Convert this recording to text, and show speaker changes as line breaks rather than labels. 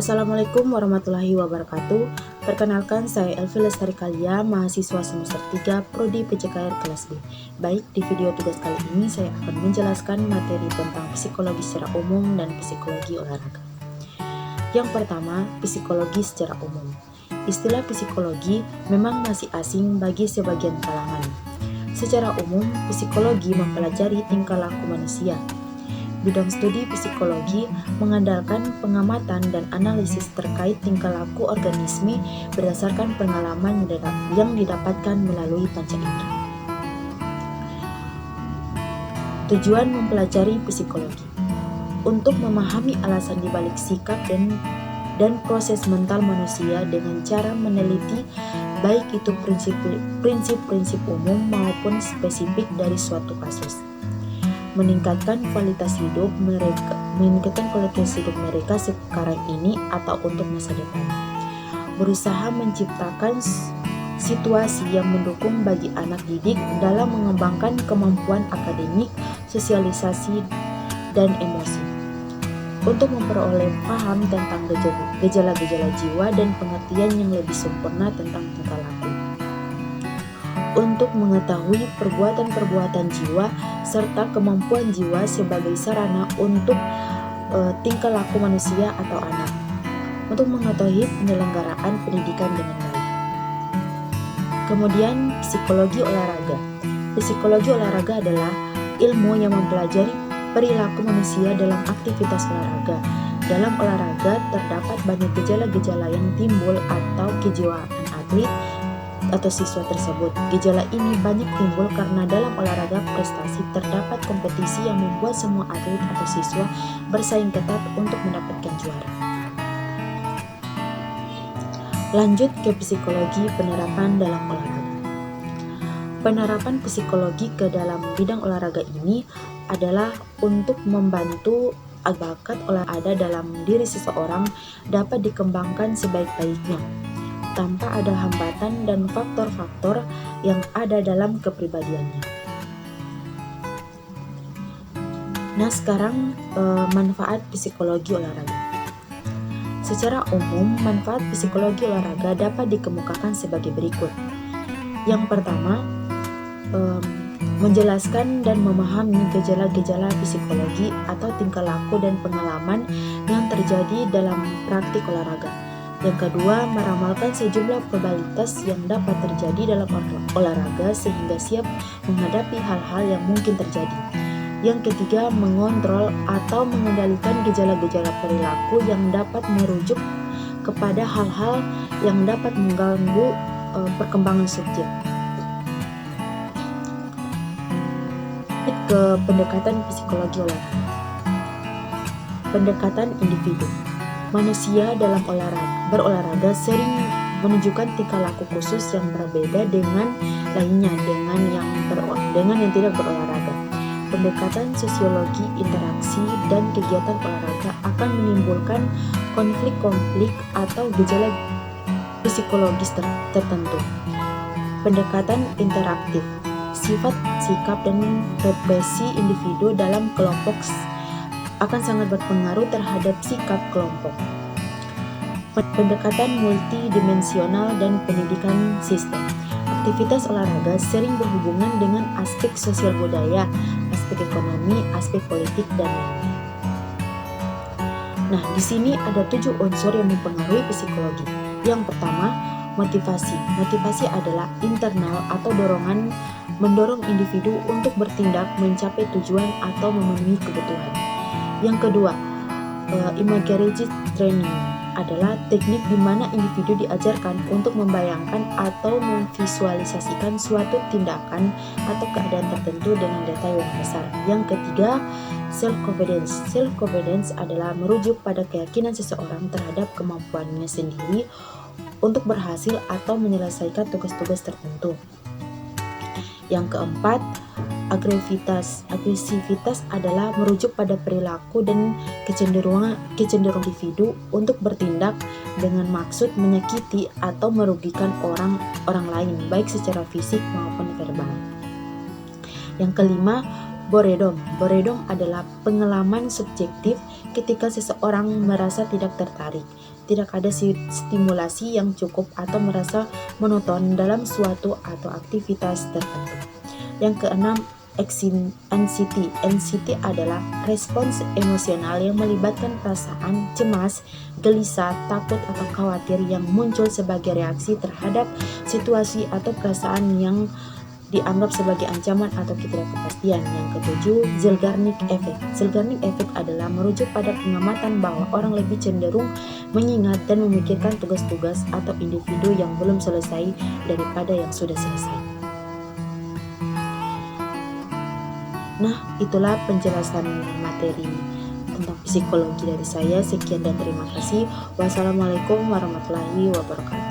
Assalamualaikum warahmatullahi wabarakatuh. Perkenalkan, saya Elvi Lestari Kalia, mahasiswa semester 3 Prodi PJKR kelas B. Baik, di video tugas kali ini saya akan menjelaskan materi tentang psikologi secara umum dan psikologi olahraga. Yang pertama, psikologi secara umum. Istilah psikologi memang masih asing bagi sebagian kalangan. Secara umum, psikologi mempelajari tingkah laku manusia. Bidang studi psikologi mengandalkan pengamatan dan analisis terkait tingkah laku organisme berdasarkan pengalaman yang didapatkan melalui panca indera. Tujuan mempelajari psikologi untuk memahami alasan dibalik sikap dan proses mental manusia dengan cara meneliti baik itu prinsip-prinsip umum maupun spesifik dari suatu kasus. Meningkatkan kualitas hidup mereka sekarang ini atau untuk masa depan. Berusaha menciptakan situasi yang mendukung bagi anak didik dalam mengembangkan kemampuan akademik, sosialisasi, dan emosi. Untuk memperoleh paham tentang gejala-gejala jiwa dan pengertian yang lebih sempurna tentang tingkah laku. Untuk mengetahui perbuatan-perbuatan jiwa serta kemampuan jiwa sebagai sarana untuk tingkah laku manusia atau anak. Untuk mengetahui penyelenggaraan pendidikan dengan baik. Kemudian psikologi olahraga. Psikologi olahraga adalah ilmu yang mempelajari perilaku manusia dalam aktivitas olahraga. Dalam olahraga terdapat banyak gejala-gejala yang timbul atau kejiwaan atlet atau siswa tersebut. Gejala ini banyak timbul karena dalam olahraga prestasi terdapat kompetisi yang membuat semua atlet atau siswa bersaing ketat untuk mendapatkan juara. Lanjut ke psikologi penerapan dalam olahraga. Penerapan psikologi ke dalam bidang olahraga ini adalah untuk membantu bakat olahraga dalam diri seseorang dapat dikembangkan sebaik-baiknya, tanpa ada hambatan dan faktor-faktor yang ada dalam kepribadiannya. Nah, sekarang manfaat psikologi olahraga. Secara umum, manfaat psikologi olahraga dapat dikemukakan sebagai berikut. Yang pertama, menjelaskan dan memahami gejala-gejala psikologi atau tingkah laku dan pengalaman yang terjadi dalam praktik olahraga. Yang kedua, meramalkan sejumlah probabilitas yang dapat terjadi dalam olahraga sehingga siap menghadapi hal-hal yang mungkin terjadi. Yang ketiga, mengontrol atau mengendalikan gejala-gejala perilaku yang dapat merujuk kepada hal-hal yang dapat mengganggu perkembangan subjek. Ke pendekatan psikologi olahraga. Pendekatan individu. Manusia dalam berolahraga sering menunjukkan tingkah laku khusus yang berbeda dengan lainnya dengan yang tidak berolahraga. Pendekatan sosiologi interaksi dan kegiatan olahraga akan menimbulkan konflik-konflik atau gejala psikologis tertentu. Pendekatan interaktif. Sifat, sikap, dan represi individu dalam kelompok akan sangat berpengaruh terhadap sikap kelompok. Pendekatan multidimensional dan pendidikan sistem. Aktivitas olahraga sering berhubungan dengan aspek sosial budaya, aspek ekonomi, aspek politik, dan lainnya. Nah, di sini ada 7 unsur yang mempengaruhi psikologi. Yang pertama, motivasi. Motivasi adalah internal atau dorongan mendorong individu untuk bertindak mencapai tujuan atau memenuhi kebutuhan. Yang kedua, imagery training adalah teknik di mana individu diajarkan untuk membayangkan atau memvisualisasikan suatu tindakan atau keadaan tertentu dengan detail yang besar. Yang ketiga, self-confidence. Self-confidence adalah merujuk pada keyakinan seseorang terhadap kemampuannya sendiri untuk berhasil atau menyelesaikan tugas-tugas tertentu. Yang keempat, agresivitas adalah merujuk pada perilaku dan kecenderungan individu untuk bertindak dengan maksud menyakiti atau merugikan orang lain, baik secara fisik maupun verbal. Yang kelima, boredom. Boredom adalah pengalaman subjektif ketika seseorang merasa tidak tertarik, tidak ada stimulasi yang cukup atau merasa monoton dalam suatu atau aktivitas tertentu. Yang keenam, anxiety. Anxiety adalah respons emosional yang melibatkan perasaan cemas, gelisah, takut, atau khawatir yang muncul sebagai reaksi terhadap situasi atau perasaan yang dianggap sebagai ancaman atau ketidakpastian. Yang ketujuh, Zeigarnik Effect. Zeigarnik Effect adalah merujuk pada pengamatan bahwa orang lebih cenderung mengingat dan memikirkan tugas-tugas atau individu yang belum selesai daripada yang sudah selesai. Nah, itulah penjelasan materi tentang psikologi dari saya. Sekian dan terima kasih. Wassalamualaikum warahmatullahi wabarakatuh.